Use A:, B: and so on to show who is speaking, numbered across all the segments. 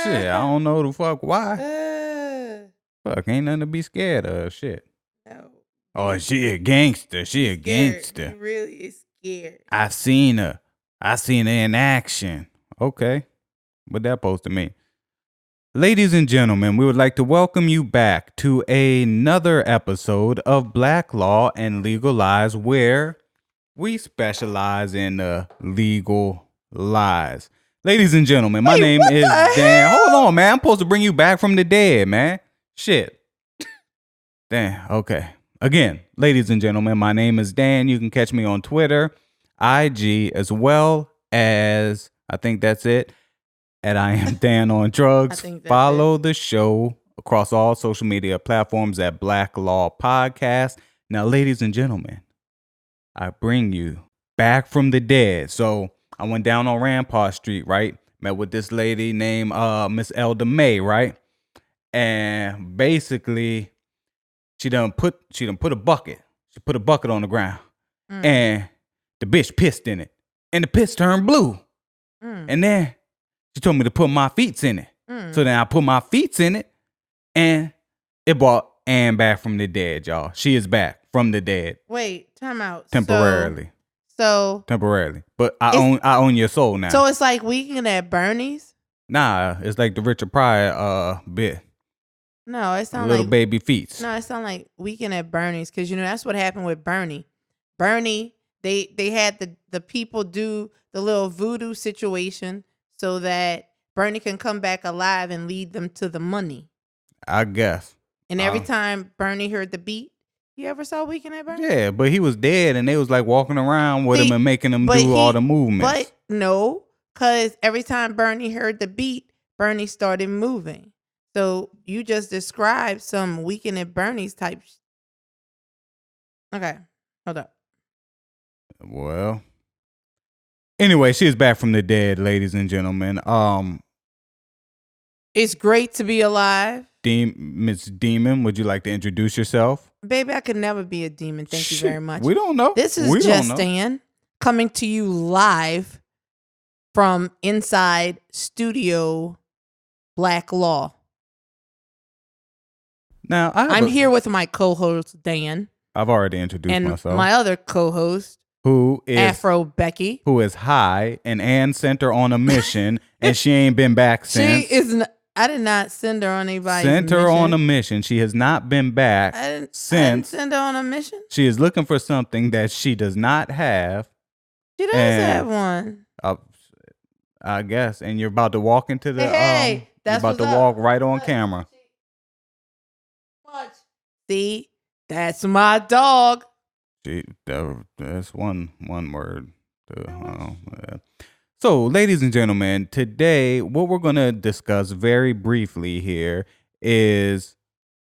A: Shit, I don't know the fuck why. Fuck, ain't nothing to be scared of. Shit.
B: No.
A: Oh, she a gangster. She a gangster.
B: He really is scared.
A: I seen her. I seen her in action. Okay. What that supposed to mean? Ladies and gentlemen, we would like to welcome you back to another episode of Black Law and Legal Lies, where we specialize in legal lies. Ladies and gentlemen, my name is Dan. Hold on, man. I'm supposed to bring you back from the dead, man. Shit. Damn. Okay. Again, ladies and gentlemen, my name is Dan. You can catch me on Twitter, IG, as well as, I think that's it, at I Am Dan on Drugs. Follow the show across all social media platforms at Black Law Podcast. Now, ladies and gentlemen, I bring you back from the dead. So I went down on Rampart Street, right? Met with this lady named Miss Elda May, right? And basically, she done put a bucket. She put a bucket on the ground, and the bitch pissed in it, and the piss turned blue. And then she told me to put my feet in it. So then I put my feet in it, and it brought Ann back from the dead, y'all. She is back from the dead.
B: Wait, time out.
A: Temporarily. Temporarily. But I own your soul now.
B: So it's like Weekend at Bernie's?
A: Nah, it's like the Richard Pryor bit.
B: No, it sounds
A: like little baby feet.
B: No, it sounds like Weekend at Bernie's, because that's what happened with Bernie. Bernie, they had the people do the little voodoo situation so that Bernie can come back alive and lead them to the money.
A: I guess.
B: And every time Bernie heard the beat, you ever saw Weekend at Bernie?
A: Yeah, but he was dead, and they was like walking around with him and making him do all the movements.
B: But no, because every time Bernie heard the beat, Bernie started moving. So you just described some Weekend at Bernie's type. Okay, hold up.
A: Well, anyway, she is back from the dead, ladies and gentlemen.
B: It's great to be alive.
A: Miss Demon, would you like to introduce yourself?
B: Baby, I could never be a demon. Thank you very much.
A: We don't know.
B: This is Just Dan coming to you live from inside Studio Black Law.
A: Now,
B: I'm here with my co-host, Dan.
A: I've already introduced myself.
B: And my other co-host,
A: who is
B: Afro Becky.
A: Who is high, and Ann sent her on a mission, and she ain't been back since.
B: I did not send her on anybody's
A: mission. Sent her on a mission. She has not been back since. I didn't
B: send her on a mission.
A: She is looking for something that she does not have.
B: She does have one.
A: I guess. And you're about to walk into the...
B: Hey, that's
A: you're about to walk right on camera.
B: See, that's my dog.
A: That's one word. So, ladies and gentlemen, today what we're going to discuss very briefly here is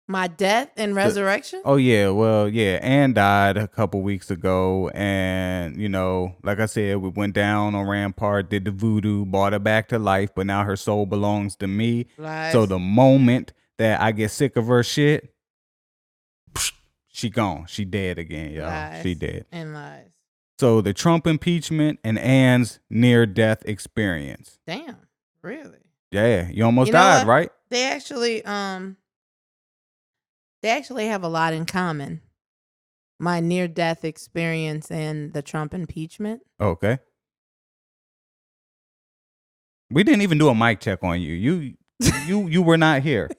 B: my death and resurrection.
A: Oh yeah, well yeah, Ann died a couple weeks ago, and like I said, we went down on Rampart, did the voodoo, brought her back to life, but now her soul belongs to me.
B: Lies.
A: So the moment that I get sick of her shit, she gone. She dead again, y'all.
B: Lies.
A: She dead.
B: And lies.
A: So the Trump impeachment and Ann's near-death experience.
B: Damn, really?
A: Yeah, you almost died, right?
B: They actually have a lot in common. My near-death experience and the Trump impeachment.
A: Okay. We didn't even do a mic check on you. You were not here.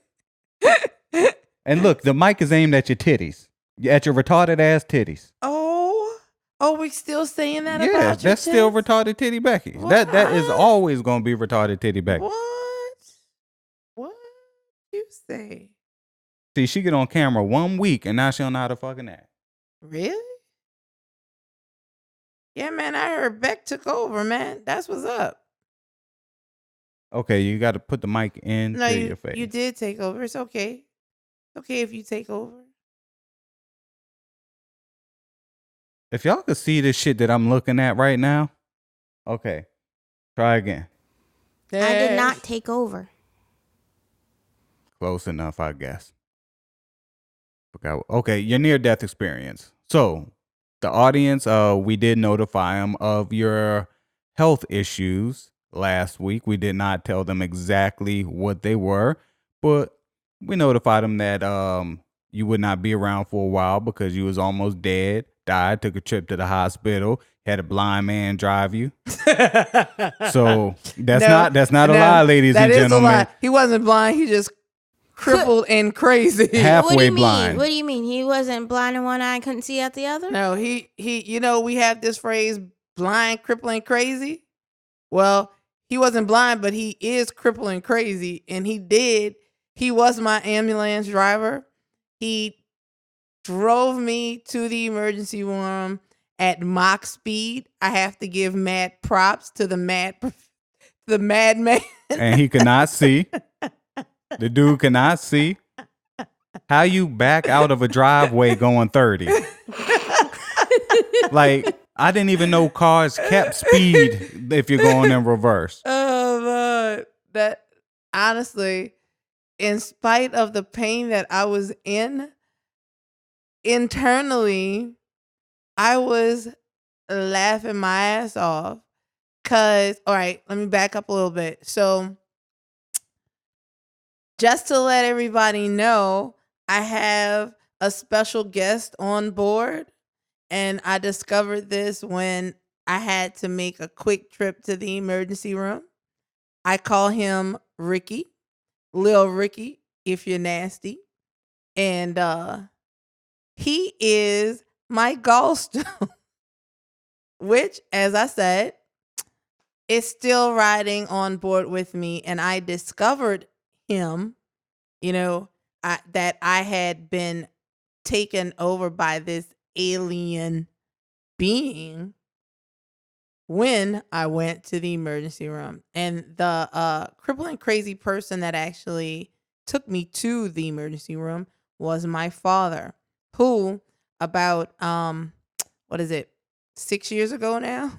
A: And look, the mic is aimed at your titties. At your retarded ass titties.
B: Oh, we still saying that about your
A: that's
B: tits?
A: Still retarded titty Becky.
B: What?
A: That is always going to be retarded titty Becky.
B: What you say?
A: See, she get on camera 1 week and now she don't know how to fucking act.
B: Really? Yeah, man, I heard Beck took over, man. That's what's up.
A: Okay, you got to put the mic into your face.
B: You did take over. It's okay. It's okay if you take over.
A: If y'all could see this shit that I'm looking at right now, okay, try again.
C: I did not take over.
A: Close enough, I guess. Okay, your near-death experience. So, the audience, we did notify them of your health issues last week. We did not tell them exactly what they were, but we notified them that you would not be around for a while because you was almost dead, died, took a trip to the hospital, had a blind man drive you. So that's not a lie, ladies and gentlemen.
B: That is a lie. He wasn't blind. He just crippled and crazy.
A: Halfway blind.
C: What do you mean? He wasn't blind in one eye and couldn't see out the other?
B: No, he you know, we have this phrase, blind, crippling, crazy. Well, he wasn't blind, but he is crippling crazy. And he was my ambulance driver. He drove me to the emergency room at Mach speed. I have to give mad props to the madman.
A: And he could not see. The dude cannot see. How you back out of a driveway going 30? Like, I didn't even know cars kept speed if you're going in reverse.
B: Oh, Lord. That, honestly, in spite of the pain that I was in, internally, I was laughing my ass off. All right, let me back up a little bit. So, just to let everybody know, I have a special guest on board. And I discovered this when I had to make a quick trip to the emergency room. I call him Ricky, Lil Ricky, if you're nasty. And he is my gallstone, which, as I said, is still riding on board with me. And I discovered him, that I had been taken over by this alien being when I went to the emergency room. And the crippling crazy person that actually took me to the emergency room was my father, who about 6 years ago now?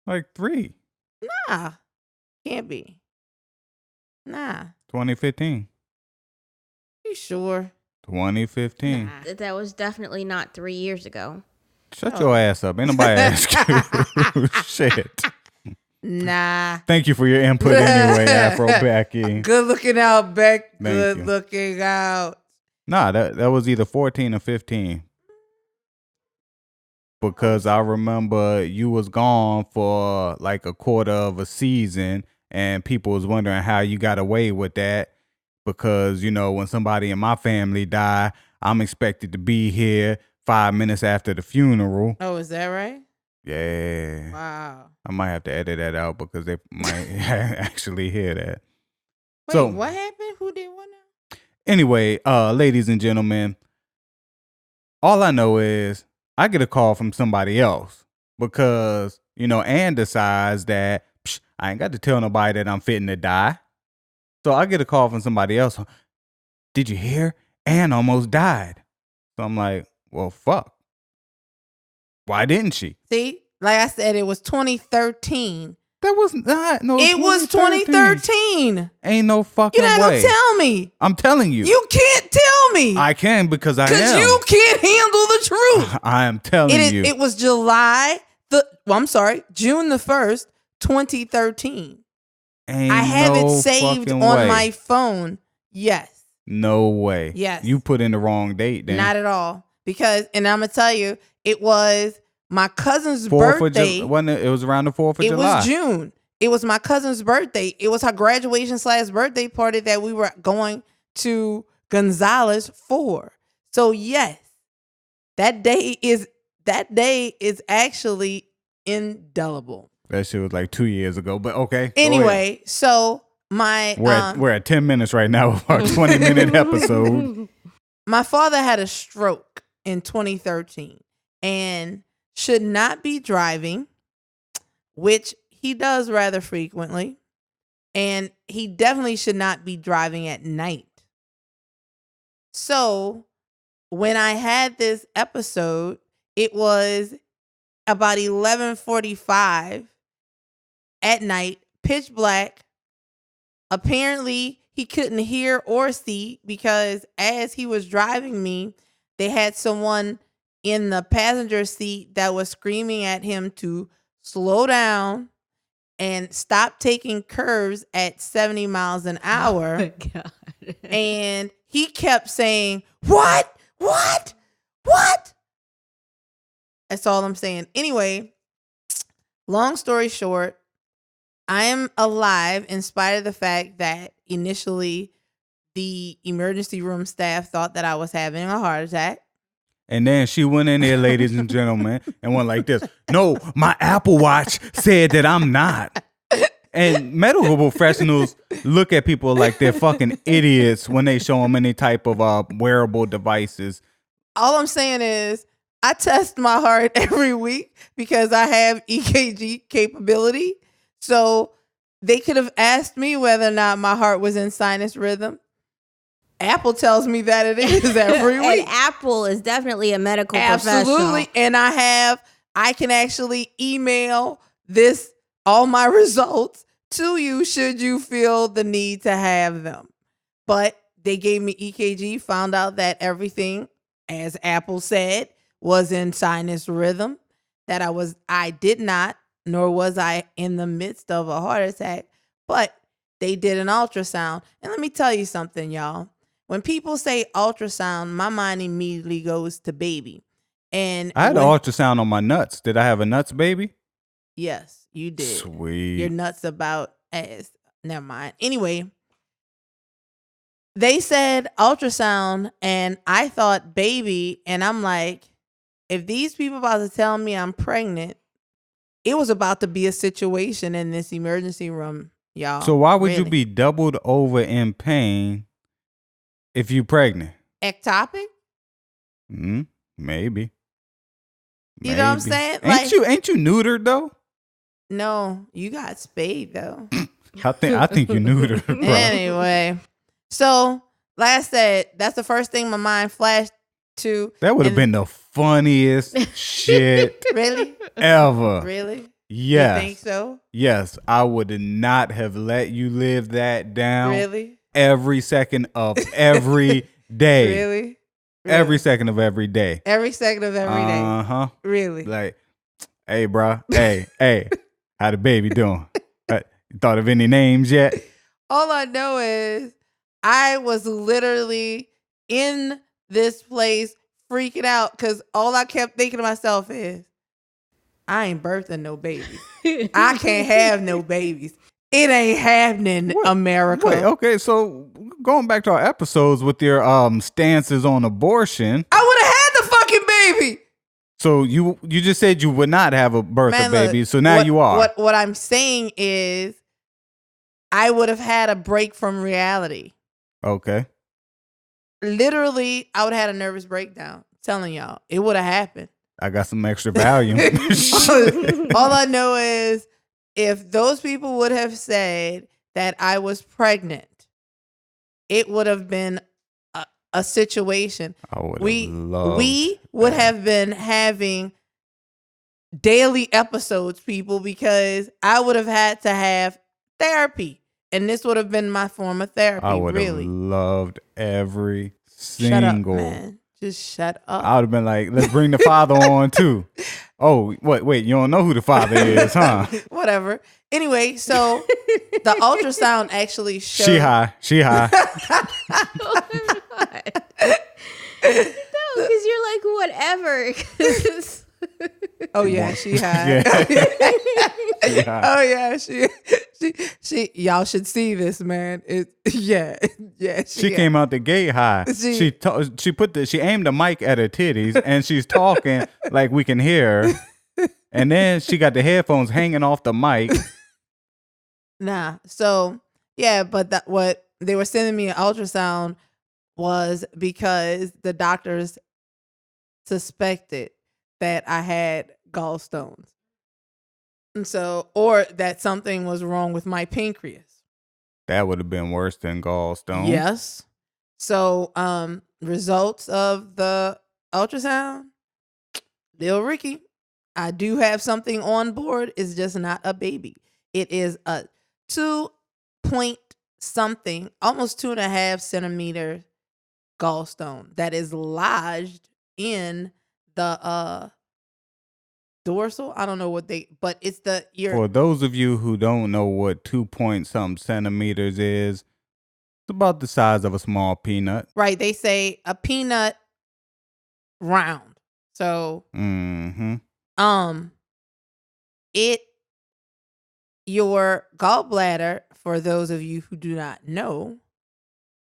A: Like 3.
B: Nah, can't be. Nah.
A: 2015.
B: You sure?
A: 2015.
C: Nah, that was definitely not 3 years ago.
A: Shut your ass up. Ain't nobody ask you. Shit.
B: Nah.
A: Thank you for your input anyway, Afro Becky.
B: Good looking out, Beck. Good
A: you.
B: looking out.
A: Nah, that was either 14 or 15. Because I remember you was gone for like a quarter of a season and people was wondering how you got away with that. Because, when somebody in my family die, I'm expected to be here 5 minutes after the funeral.
B: Oh, is that right?
A: Yeah.
B: Wow.
A: I might have to edit that out because they might actually hear that.
B: Wait,
A: So,
B: what happened? Who did what now?
A: Anyway, ladies and gentlemen, all I know is I get a call from somebody else because, Ann decides that I ain't got to tell nobody that I'm fitting to die. So I get a call from somebody else. Did you hear? Ann almost died. So I'm like, well, fuck. Why didn't she?
B: See, like I said, it was 2013.
A: That was not no.
B: It was 2013.
A: Ain't no fucking way.
B: You're not gonna tell me.
A: I'm telling you.
B: You can't tell me.
A: I can because I am.
B: Because you can't handle the truth.
A: I am telling you.
B: It was June the 1st, 2013.
A: Ain't
B: I have
A: no
B: it saved on my phone. Yes.
A: No way.
B: Yes.
A: You put in the wrong date then.
B: Not at all. And I'm going to tell you, it was my cousin's birthday.
A: It was around the 4th of July.
B: It was June. It was my cousin's birthday. It was her graduation / birthday party that we were going to Gonzales for. So yes, that day is actually indelible.
A: That shit was like 2 years ago, but okay.
B: Anyway, so
A: we're at 10 minutes right now of our 20-minute episode.
B: My father had a stroke in 2013 and should not be driving, which he does rather frequently, and he definitely should not be driving at night. So when I had this episode, it was about 11:45 at night, pitch black. Apparently, he couldn't hear or see because as he was driving me, they had someone in the passenger seat that was screaming at him to slow down and stop taking curves at 70 miles an hour.
C: Oh my God.
B: And he kept saying, what? That's all I'm saying. Anyway, long story short, I am alive in spite of the fact that initially the emergency room staff thought that I was having a heart attack.
A: And then she went in there, ladies and gentlemen, and went like this. No, my Apple Watch said that I'm not. And medical professionals look at people like they're fucking idiots when they show them any type of wearable devices.
B: All I'm saying is I test my heart every week because I have EKG capability. So they could have asked me whether or not my heart was in sinus rhythm. Apple tells me that it is every week.
C: And Apple is definitely a medical
B: Absolutely.
C: professional.
B: And I can actually email all my results to you should you feel the need to have them. But they gave me EKG, found out that everything, as Apple said, was in sinus rhythm, that I did not, nor was I in the midst of a heart attack, but they did an ultrasound. And let me tell you something, y'all. When people say ultrasound, my mind immediately goes to baby. And
A: I had an ultrasound on my nuts. Did I have a nuts baby?
B: Yes, you did.
A: Sweet.
B: Your nuts about ass. Never mind. Anyway, they said ultrasound, and I thought baby, and I'm like, if these people about to tell me I'm pregnant, it was about to be a situation in this emergency room, y'all.
A: So why would you be doubled over in pain if you pregnant?
B: Ectopic?
A: Maybe.
B: You know what I'm saying?
A: Ain't you neutered though?
B: No, you got spayed though.
A: I think you neutered, bro.
B: Anyway, so like I said, that's the first thing my mind flashed to.
A: That would have been the funniest shit
B: Really?
A: ever.
B: Really?
A: Yes.
B: You think so?
A: Yes, I would not have let you live that down.
B: Really?
A: Every second of every day.
B: Really?
A: Every second of every day.
B: Every second of every day.
A: Uh-huh.
B: Really?
A: Like, hey, bro. Hey, how the baby doing? You thought of any names yet?
B: All I know is I was literally in this place freaking out because all I kept thinking to myself is, I ain't birthing no babies. I can't have no babies. It ain't happening, America.
A: Wait, okay, so going back to our episodes with your stances on abortion.
B: I would have had the fucking baby.
A: So you just said you would not have a baby, so now you are.
B: What I'm saying is I would have had a break from reality.
A: Okay.
B: Literally, I would have had a nervous breakdown. I'm telling y'all, it would have happened.
A: I got some extra Valium.
B: All I know is if those people would have said that I was pregnant, it would have been a situation. We would have been having daily episodes, people, because I would have had to have therapy. And this would have been my form of therapy.
A: I would have loved every single.
B: Shut up, man. Just shut up.
A: I would have been like, let's bring the father on too. Oh, wait, you don't know who the father is, huh?
B: Whatever. Anyway, so the ultrasound actually showed.
A: She high.
C: Oh, no, because you're like, whatever.
B: Oh yeah, she high.
A: Yeah.
B: Oh yeah, she. Y'all should see this, man. She
A: came out the gate high. She aimed the mic at her titties and she's talking like we can hear her. And then she got the headphones hanging off the mic.
B: Nah. So yeah, but what they were sending me an ultrasound was because the doctors suspected that I had gallstones. And so, or that something was wrong with my pancreas.
A: That would have been worse than gallstones.
B: Yes. So, results of the ultrasound, Lil Ricky, I do have something on board. It's just not a baby. It is a 2-point something, almost 2.5 centimeter gallstone that is lodged in the dorsal. I don't know what but it's your
A: For those of you who don't know what 2 point something centimeters is, it's about the size of a small peanut.
B: right. They say a peanut round. So
A: Mm-hmm.
B: it your gallbladder, for those of you who do not know,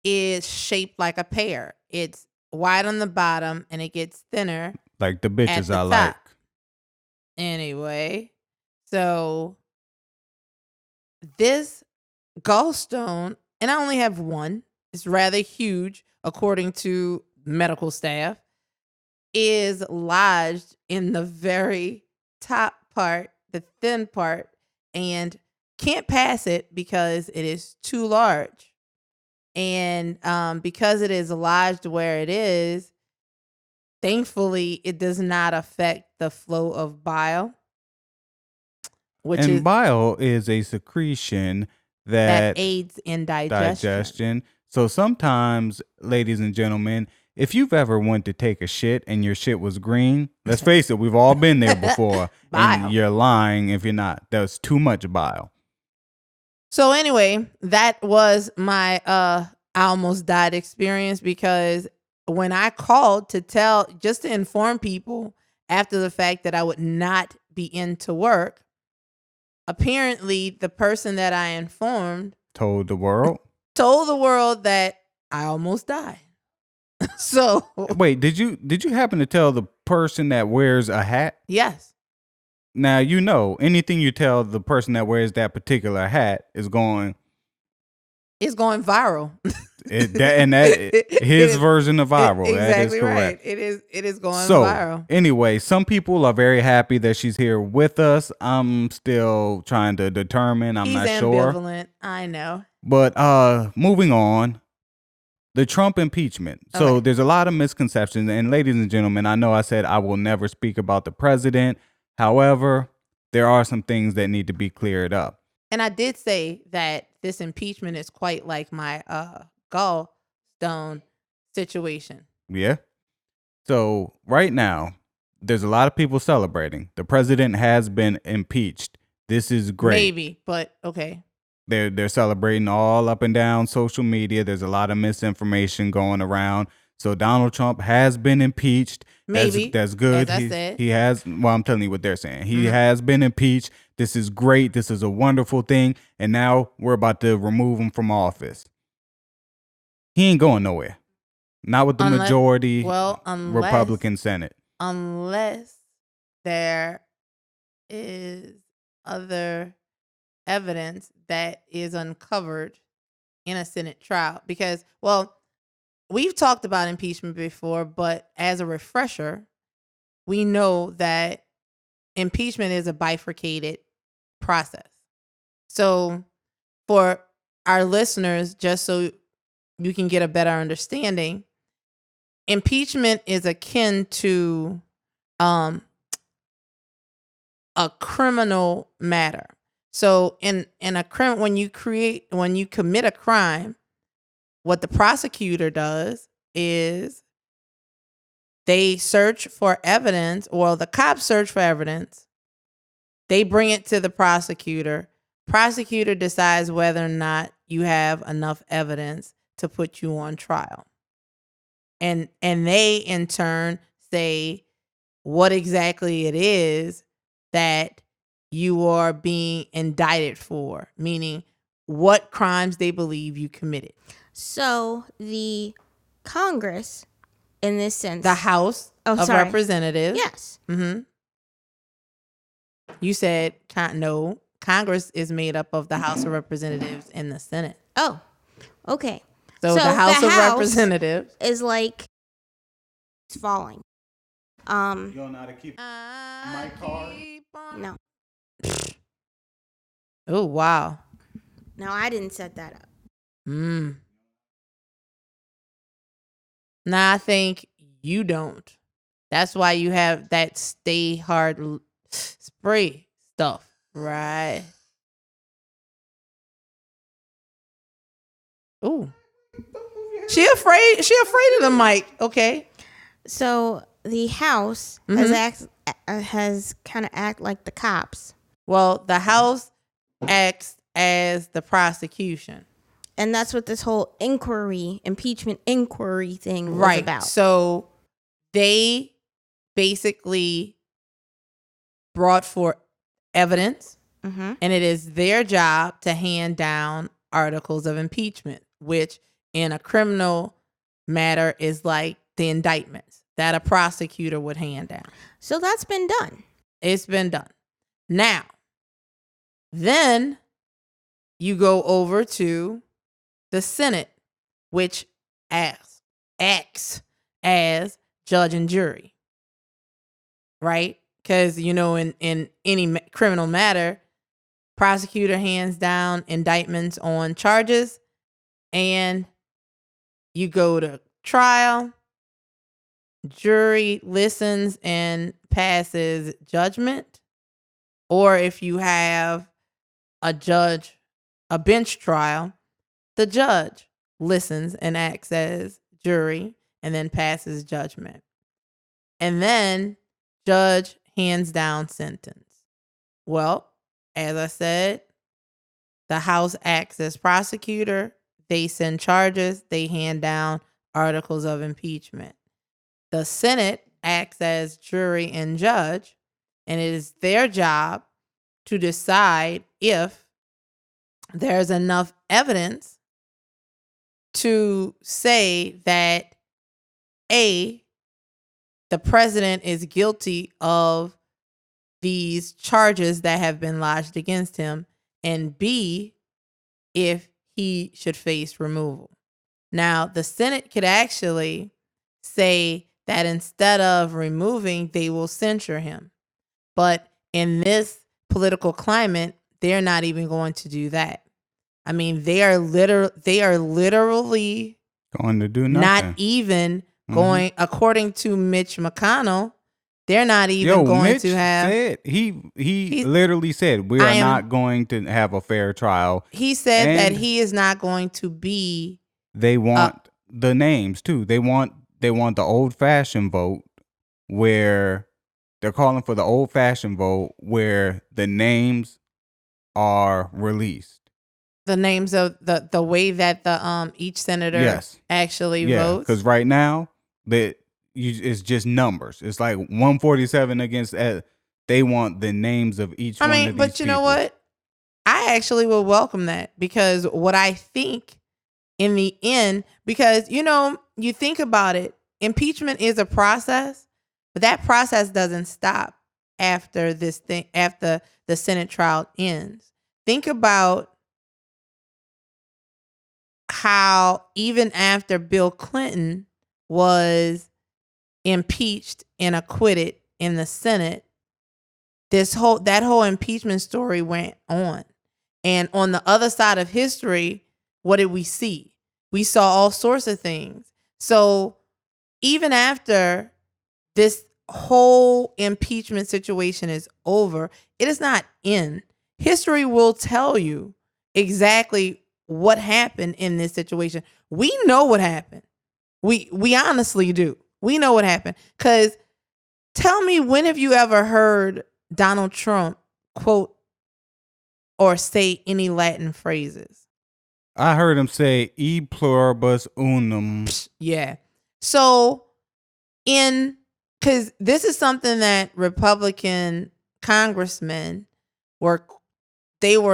B: is shaped like a pear. It's wide on the bottom and it gets thinner
A: Like the
B: at
A: bitches
B: the
A: I
B: top.
A: like.
B: Anyway, so this gallstone, and I only have one, it's rather huge according to medical staff, is lodged in the very top part, the thin part, and can't pass it because it is too large. And because it is lodged where it is, thankfully, it does not affect the flow of bile, which
A: And
B: is
A: bile is a secretion
B: that
A: that
B: aids in digestion.
A: So sometimes, ladies and gentlemen, if you've ever went to take a shit and your shit was green, let's face it, we've all been there before.
B: Bile.
A: And you're lying if you're not. That's too much bile.
B: So anyway, that was my I almost died experience, because when I called just to inform people after the fact that I would not be into work, apparently the person that I informed
A: Told the world.
B: told the world that I almost died. So
A: Wait, did you happen to tell the person that wears a hat?
B: yes,
A: Now, anything you tell the person that wears that particular hat is going
B: it's going viral.
A: his
B: is-
A: version of viral. That is
B: Exactly
A: correct.
B: right. It is going
A: So,
B: viral.
A: anyway, some people are very happy that she's here with us. I'm still trying to determine. I'm
B: He's
A: not sure.
B: ambivalent. I know.
A: But moving on, the Trump impeachment. So
B: Okay.
A: there's a lot of misconceptions. And ladies and gentlemen, I know I said I will never speak about the president. However, there are some things that need to be cleared up.
B: And I did say that this impeachment is quite like my gallstone situation.
A: Yeah. So right now, there's a lot of people celebrating. The president has been impeached. This is great.
B: Maybe, but okay.
A: They're celebrating all up and down social media. There's a lot of misinformation going around. So Donald Trump has been impeached.
B: Maybe.
A: That's good.
B: As I said.
A: He has. Well, I'm telling you what they're saying. He has been impeached. This is great. This is a wonderful thing. And now we're about to remove him from office. He ain't going nowhere. Not with the majority Republican Senate.
B: Unless there is other evidence that is uncovered in a Senate trial. Because, well, we've talked about impeachment before, but as a refresher, we know that impeachment is a bifurcated process. So for our listeners, just so you can get a better understanding, impeachment is akin to a criminal matter. So in a when you commit a crime, what the prosecutor does is they search for evidence, or the cops search for evidence. They bring it to the prosecutor. Prosecutor decides whether or not you have enough evidence to put you on trial. And they in turn say what exactly it is that you are being indicted for, meaning what crimes they believe you committed.
C: So the Congress, in this sense,
B: The House of Representatives.
C: Yes.
B: Mm-hmm. You said no. Congress is made up of the House of Representatives and the Senate.
C: Oh, okay.
B: So the House of Representatives
C: is like it's falling.
A: You don't know how to keep my card?
C: No.
B: Oh, wow.
C: No, I didn't set that up.
B: Nah, I think you don't. That's why you have that stay hard spray stuff, right? Ooh. She afraid of the mic, okay?
C: So the House has has kind of act like the cops.
B: Well, the House acts as the prosecution.
C: And that's what this whole impeachment inquiry thing was about.
B: So they basically brought forth evidence,
C: Mm-hmm.
B: and it is their job to hand down articles of impeachment, which in a criminal matter is like the indictments that a prosecutor would hand down.
C: So that's been done.
B: It's been done. Now, then you go over to the Senate, which acts as judge and jury, right? Because, you know, in any criminal matter, prosecutor hands down indictments on charges, and you go to trial. Jury listens and passes judgment. Or if you have a bench trial, the judge listens and acts as jury and then passes judgment. And then judge hands down sentence. Well, as I said, the House acts as prosecutor. They send charges. They hand down articles of impeachment. The Senate acts as jury and judge, and it is their job to decide if there's enough evidence to say that A, the president is guilty of these charges that have been lodged against him, and B, if he should face removal. Now, the Senate could actually say that instead of removing, they will censure him. But in this political climate, they're not even going to do that. I mean, they are literally
A: Going to do
B: not
A: nothing.
B: even going, according to Mitch McConnell, they're not even going
A: Mitch
B: to have.
A: Said, he literally said we are not going to have a fair trial.
B: He said that
A: And
B: he is not going to be.
A: they want the names too. They want the old fashioned vote, where they're calling for the old fashioned vote where the names are released.
B: The names of the way that the each senator actually votes.
A: Because right now it's just numbers. It's like 147 against. They want the names of each one of these
B: but you know
A: people.
B: what? I actually will welcome that, because what I think in the end, because, you know, you think about it, impeachment is a process, but that process doesn't stop after after the Senate trial ends. Think about how even after Bill Clinton was impeached and acquitted in the Senate, that whole impeachment story went on. And on the other side of history, what did we see? We saw all sorts of things. So even after this whole impeachment situation is over, it is not in. History will tell you exactly what happened in this situation. We know what happened. We honestly do. We know what happened. Because tell me, when have you ever heard Donald Trump quote or say any Latin phrases?
A: I heard him say "e pluribus unum."
B: Yeah. So because this is something that Republican congressmen were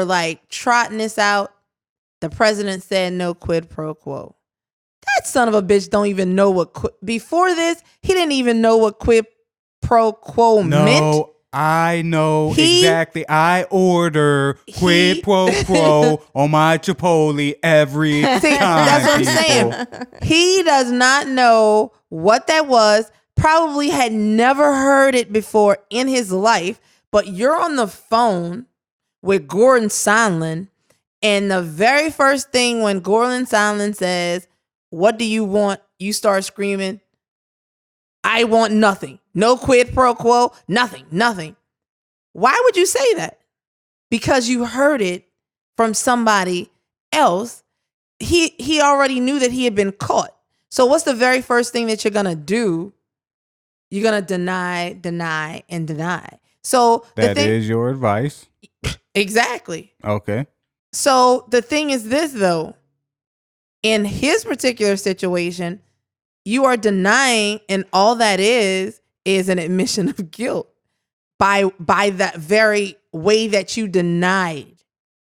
B: like trotting this out. The president said no quid pro quo. That son of a bitch don't even know what before this, he didn't even know what quid pro quo meant.
A: No, I know exactly. I order quid pro quo on my Chipotle every time.
B: That's what I'm saying. He does not know what that was. Probably had never heard it before in his life. But you're on the phone with Gordon Sondland, and the very first thing when Gordon Sondland says, "What do you want?" you start screaming, "I want nothing. No quid pro quo, nothing." Why would you say that? Because you heard it from somebody else. He already knew that he had been caught. So what's the very first thing that you're going to do You're going to deny, and deny. So
A: That is your advice.
B: Exactly.
A: Okay.
B: So the thing is this, though. In his particular situation, you are denying, and all that is an admission of guilt by that very way that you denied.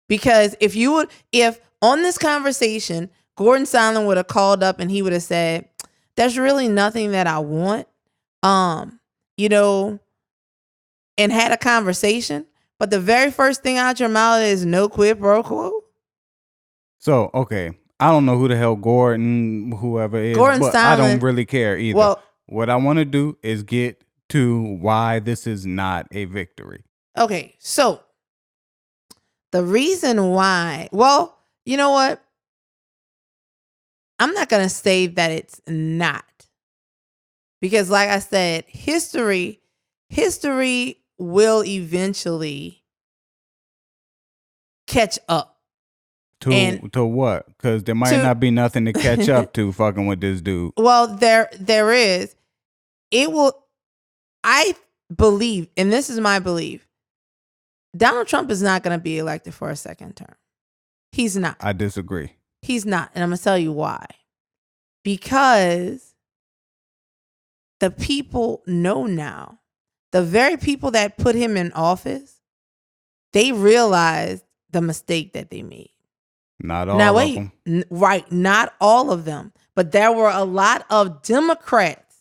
B: Because if on this conversation, Gordon Sondland would have called up and he would have said, "There's really nothing that I want," and had a conversation, but the very first thing out your mouth is no quid pro quo.
A: So, okay. I don't know who the hell Gordon, whoever is,
B: Gordon
A: but
B: Sondland,
A: I don't really care either.
B: Well,
A: what I want to do is get to why this is not a victory.
B: Okay, so the reason why, well, you know what? I'm not going to say that it's not. Because like I said, history will eventually catch up.
A: To what? Because there might not be nothing to catch up to fucking with this dude.
B: Well, there is. It will, I believe, and this is my belief, Donald Trump is not going to be elected for a second term. He's not.
A: I disagree.
B: He's not. And I'm going to tell you why. Because the people know now. The very people that put him in office, they realized the mistake that they made.
A: Not all of them.
B: Right. Not all of them. But there were a lot of Democrats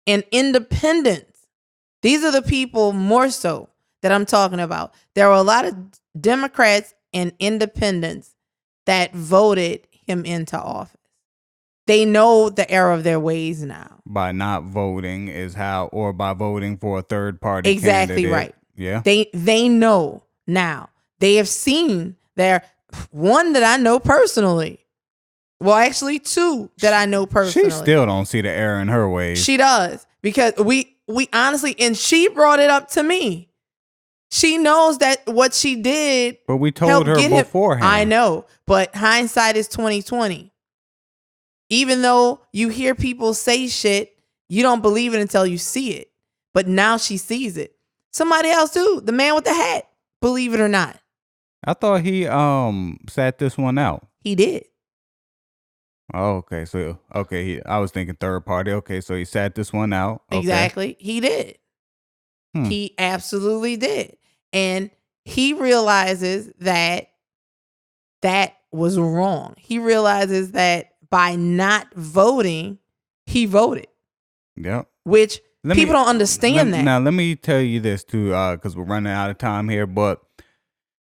B: and independents. These are the people more so that I'm talking about. There were a lot of Democrats and independents that voted him into office. They know the error of their ways now.
A: By not voting is how, or by voting for a third party
B: exactly
A: candidate.
B: Right.
A: Yeah.
B: They know now. They have seen one that I know personally. Well, actually two that I know personally.
A: She still don't see the error in her ways.
B: She does, because we honestly, and she brought it up to me. She knows that what she did.
A: But we told her beforehand.
B: I know, but hindsight is 20/20. Even though you hear people say shit, you don't believe it until you see it. But now she sees it. Somebody else too, the man with the hat, believe it or not.
A: I thought he sat this one out.
B: He did.
A: Oh, okay. So, I was thinking third party. Okay, so he sat this one out. Okay.
B: Exactly. He did. He absolutely did. And he realizes that was wrong. He realizes that by not voting, he voted.
A: Yep.
B: Which people don't understand that.
A: Now, let me tell you this too, because we're running out of time here, but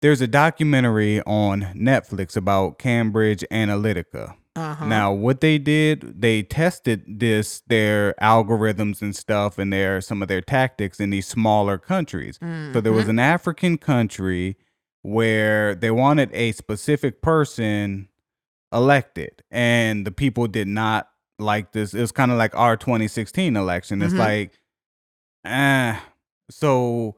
A: there's a documentary on Netflix about Cambridge Analytica.
B: Uh-huh.
A: Now, what they did, they tested their algorithms and stuff and some of their tactics in these smaller countries. Mm-hmm. So there was an African country where they wanted a specific person elected, and the people did not like this. It was kind of like our 2016 election. It's like, so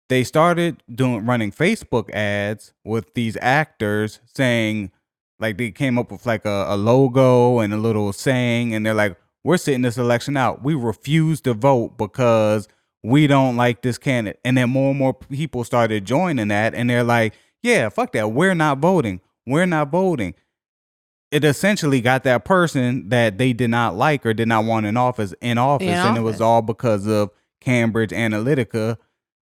A: they started running Facebook ads with these actors saying, like, they came up with like a logo and a little saying, and they're like, we're sitting this election out. We refuse to vote because we don't like this candidate. And then more and more people started joining that, and they're like, yeah, fuck that. We're not voting. We're not voting. It essentially got that person that they did not like or did not want in office. And it was all because of Cambridge Analytica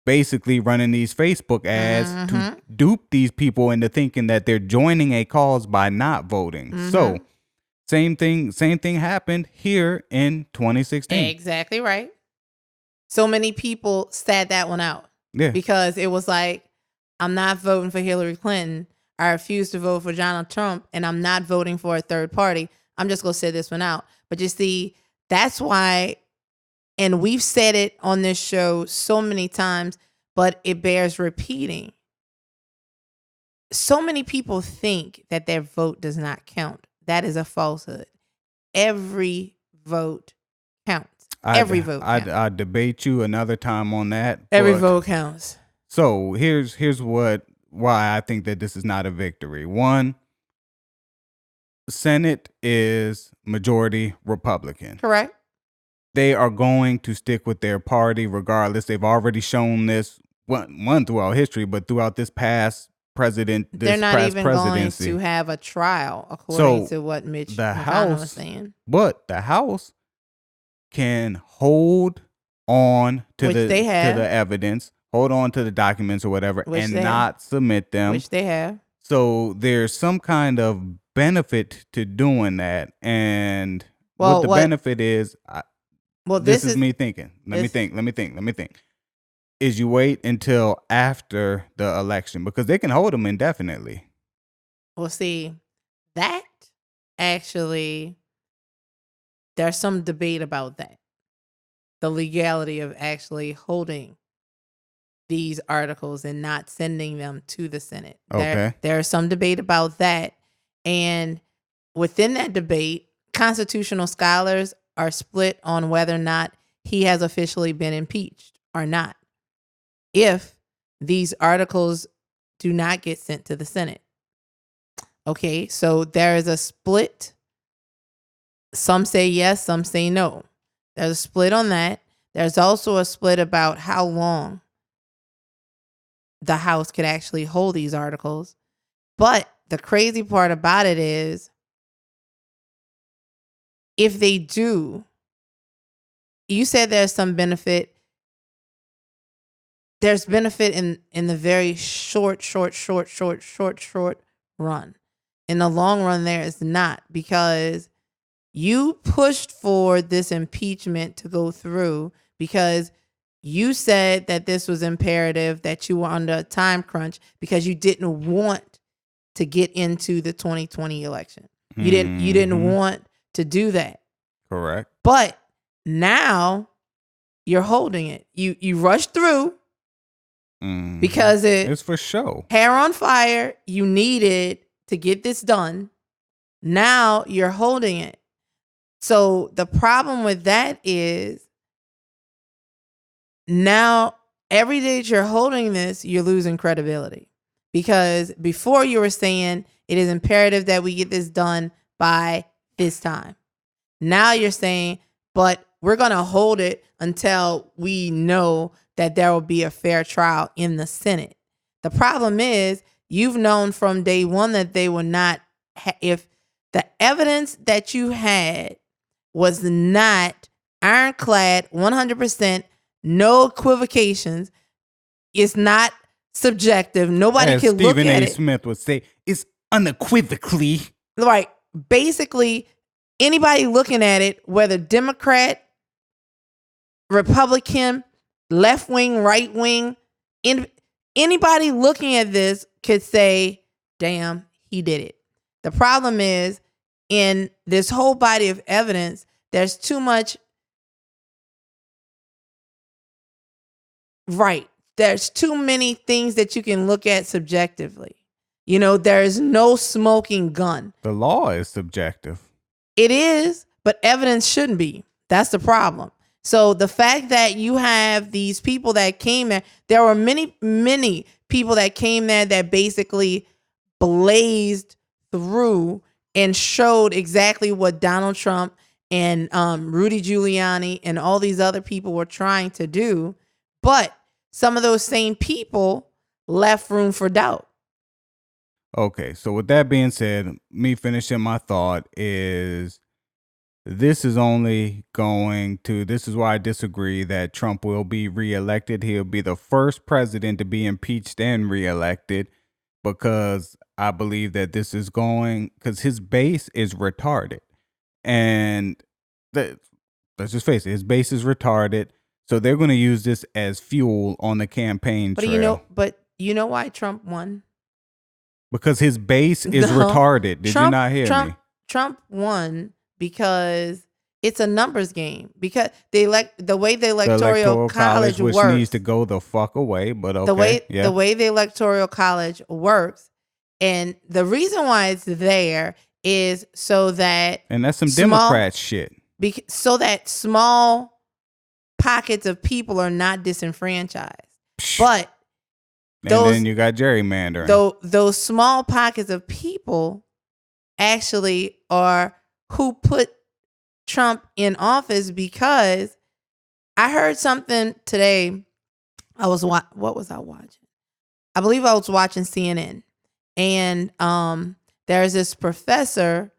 A: basically running these Facebook ads to dupe these people into thinking that they're joining a cause by not voting. So same thing happened here in 2016.
B: Exactly right. So many people sat that one out.
A: Yeah.
B: Because it was like, I'm not voting for Hillary Clinton. I refuse to vote for Donald Trump, and I'm not voting for a third party. I'm just going to sit this one out. But you see, that's why, and we've said it on this show so many times, but it bears repeating. So many people think that their vote does not count. That is a falsehood. Every vote counts. Every vote counts.
A: I debate you another time on that.
B: Every vote counts.
A: So here's why I think that this is not a victory. One, Senate is majority Republican.
B: Correct.
A: they are going to stick with their party regardless. They've already shown this one throughout history, but throughout this past
B: They're not even going
A: presidency.
B: to have a trial, according to what Mitch
A: the
B: McConnell was saying.
A: But the House can hold on to
B: Which they have.
A: to the evidence, hold on to the documents or whatever,
B: Which
A: and
B: they
A: not submit them.
B: Which they have.
A: So there's some kind of benefit to doing that, and what the benefit is. This is me thinking. Let me think. Is you wait until after the election because they can hold them indefinitely.
B: Well, see, that actually, there's some debate about that. The legality of actually holding these articles and not sending them to the Senate.
A: Okay.
B: There is some debate about that. And within that debate, constitutional scholars are split on whether or not he has officially been impeached or not, if these articles do not get sent to the Senate. Okay, so there is a split. Some say yes, some say no. There's a split on that. There's also a split about how long the House could actually hold these articles. But the crazy part about it is, if they do, you said there's some benefit. There's benefit in the very short run. In the long run, there is not, because you pushed for this impeachment to go through because you said that this was imperative, that you were under a time crunch because you didn't want to get into the 2020 election. You didn't want to do that.
A: Correct.
B: But now you're holding it. You rushed through because
A: it's for show.
B: Hair on fire. You needed to get this done. Now you're holding it. So the problem with that is, now every day that you're holding this, you're losing credibility. Because before you were saying it is imperative that we get this done by this time. Now you're saying, but we're going to hold it until we know that there will be a fair trial in the Senate. The problem is, you've known from day one that they will not, if the evidence that you had was not ironclad, 100%, no equivocations, it's not subjective. Nobody
A: As
B: can look
A: Stephen
B: at
A: A.
B: it.
A: Smith would say, it's unequivocally.
B: Right. Basically, anybody looking at it, whether Democrat, Republican, left wing, right wing, anybody looking at this could say, damn, he did it. The problem is, in this whole body of evidence, there's too much. Right. There's too many things that you can look at subjectively. You know, there's no smoking gun.
A: The law is subjective.
B: It is, but evidence shouldn't be. That's the problem. So the fact that you have these people that came there were many people that came there that basically blazed through and showed exactly what Donald Trump and Rudy Giuliani and all these other people were trying to do. But some of those same people left room for doubt.
A: Okay, so with that being said, me finishing my thought is, this is why I disagree that Trump will be reelected. He'll be the first president to be impeached and reelected, because I believe that this is because his base is retarded. And let's just face it, his base is retarded. So they're going to use this as fuel on the campaign trail.
B: But you know why Trump won?
A: Because his base is retarded. Did you not hear me?
B: Trump won because it's a numbers game. Because the way the electoral college
A: which
B: works,
A: needs to go the fuck away. But okay,
B: the way the electoral college works, and the reason why it's there is so that,
A: and that's some Democrat shit.
B: So that small pockets of people are not disenfranchised. But
A: then you got gerrymandering.
B: Those small pockets of people actually are who put Trump in office, because I heard something today. What was I watching? I believe I was watching CNN, and there's this professor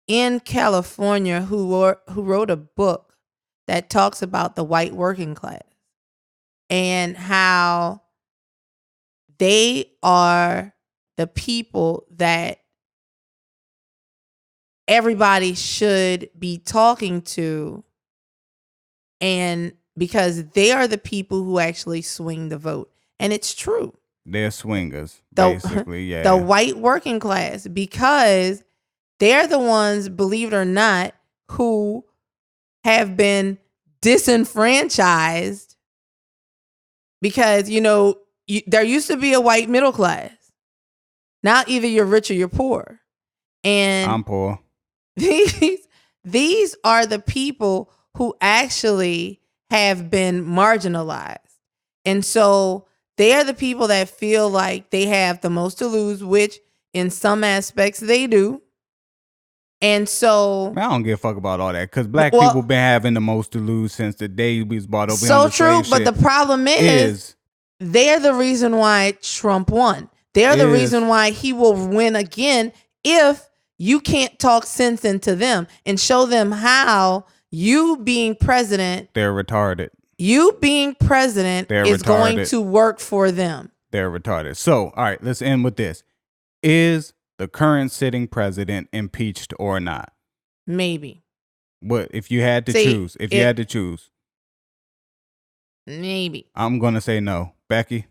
B: in California who wrote a book that talks about the white working class and how they are the people that everybody should be talking to, and because they are the people who actually swing the vote. And it's true.
A: They're swingers, basically, yeah.
B: The white working class, because they're the ones, believe it or not, who have been disenfranchised because, there used to be a white middle class. Now either you're rich or you're poor. And
A: I'm poor.
B: These are the people who actually have been marginalized. And so they are the people that feel like they have the most to lose, which in some aspects they do. And so
A: I don't give a fuck about all that, because black people been having the most to lose since the day we was brought over.
B: So true, but the problem is they're the reason why Trump won. They're the reason why he will win again if you can't talk sense into them and show them how you being president.
A: They're retarded.
B: You being president is going to work for them.
A: They're retarded. So, all right, let's end with this. Is the current sitting president impeached or not?
B: Maybe.
A: What if you had to choose? If you had to choose.
B: Maybe.
A: I'm going to say no. Becky?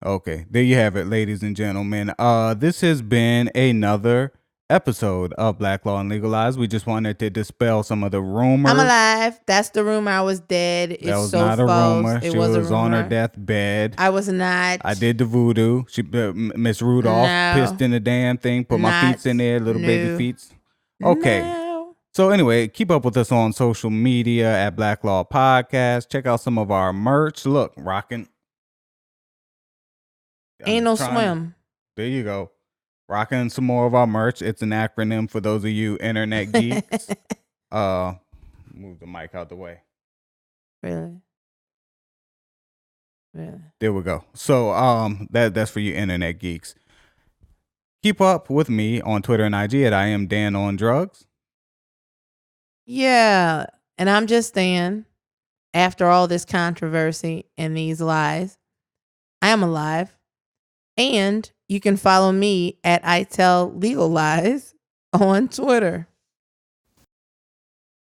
A: Okay, there you have it, ladies and gentlemen. This has been another episode of Black Law and Legalized. We just wanted to dispel some of the rumors.
B: I'm alive. That's the rumor. I was dead.
A: That was not a rumor. She was on her deathbed.
B: I was not.
A: I did the voodoo. Miss Rudolph pissed in the damn thing, put my feet in there, little baby feet. Okay.
B: No.
A: So anyway, keep up with us on social media at Black Law Podcast. Check out some of our merch. Look, rocking.
B: Ain't no swim.
A: There you go. Rocking some more of our merch. It's an acronym for those of you internet geeks. Move the mic out the way.
B: Really?
A: There we go. So that's for you internet geeks. Keep up with me on Twitter and IG at I am Dan on Drugs.
B: Yeah. And I'm just Dan. After all this controversy and these lies, I am alive. And you can follow me at I Tell Legal Lies on Twitter.